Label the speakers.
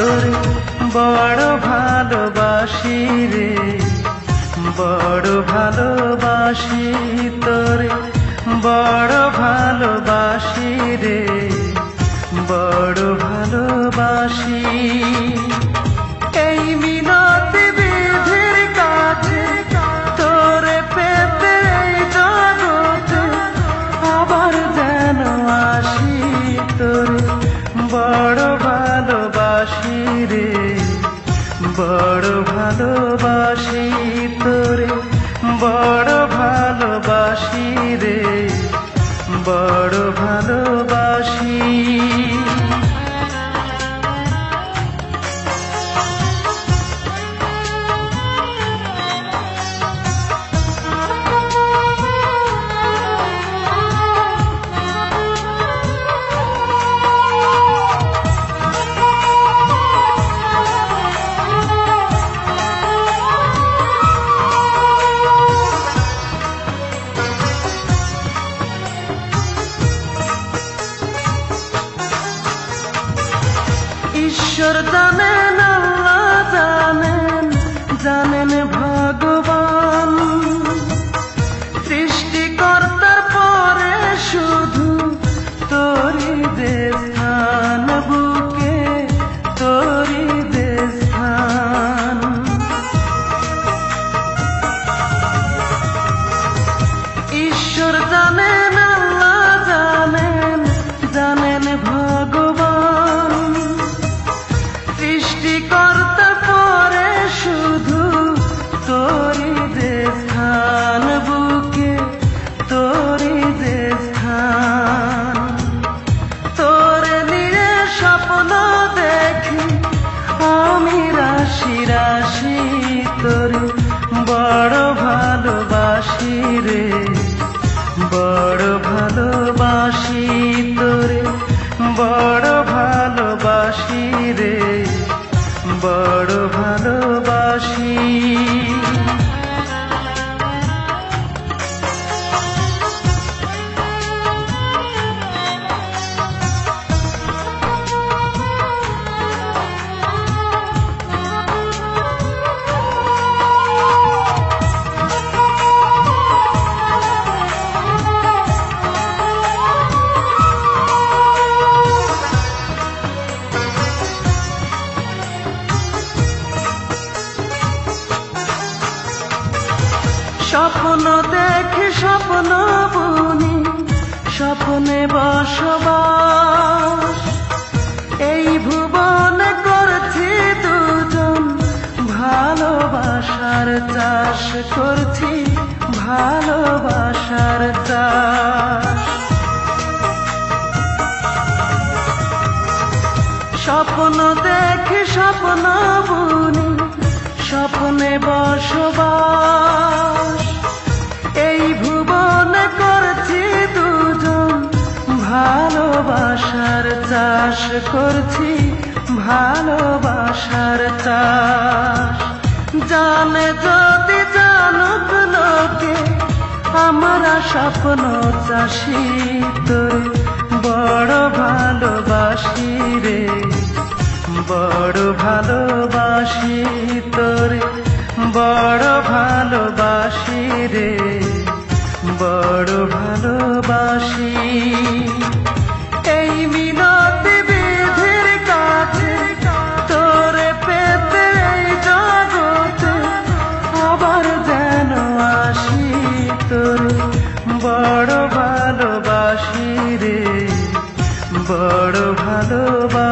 Speaker 1: তোরে বড় ভালোবাসি রে, বড় ভালোবাসি তোরে, বড় ভালোবাসি রে, বড় ভালোবাসি। এই মিনতি বিধির কাছে তোরে পেতে এই জগতে আবার যেন আসি তোরে বড় ভালোবাসি রে, বড় ভালোবাসি তোরে, বড় ভালোবাসি রে, বড় ভালোবাসি। ঈশ্বর জানেন, আল্লাহ জানেন, জানেন ভগবান, সৃষ্টিকর্তার পরে শুধু তোরই যে স্থান বুকে, তোরই যে স্থান। ঈশ্বর জানেন, আল্লাহ জানেন, জানেন ভগবান, সৃষ্টিকর্তা পরে শুধু তোরই যে স্থান বুকে, তোরই যে স্থান। তোরে নিয়ে স্বপ্ন দেখি আমি রাশি রাশি তোরে বড় ভালোবাসি রে, বড় ভালোবাসি তোরে, বড় ভালোবাসি রে, বড় ভালোবাসি। স্বপ্ন দেখি স্বপ্ন বুনি, স্বপ্নে বসবাস, এই ভুবনে করছি দুজন ভালোবাসার চাষ, করছি ভালোবাসার চাষ। স্বপ্ন দেখি স্বপ্ন বুনি, স্বপ্নে বসবাস, এই ভুবনে করছি দুজন ভালোবাসার চাষ, করছি ভালোবাসার চাষ। জানে যদি জানুক লোকে আমরা স্বপ্ন চাষি তোরে বড় ভালোবাসি রে, বড় ভালোবাসি তোরে, বড় ভালোবাসি রে, বড় ভালোবাসি। এই মিনতি বিধির কাছে তোরে পেতে এই জগতে আবার যেন আসি তোরে বড় ভালোবাসি রে, বড় ভালোবাসি।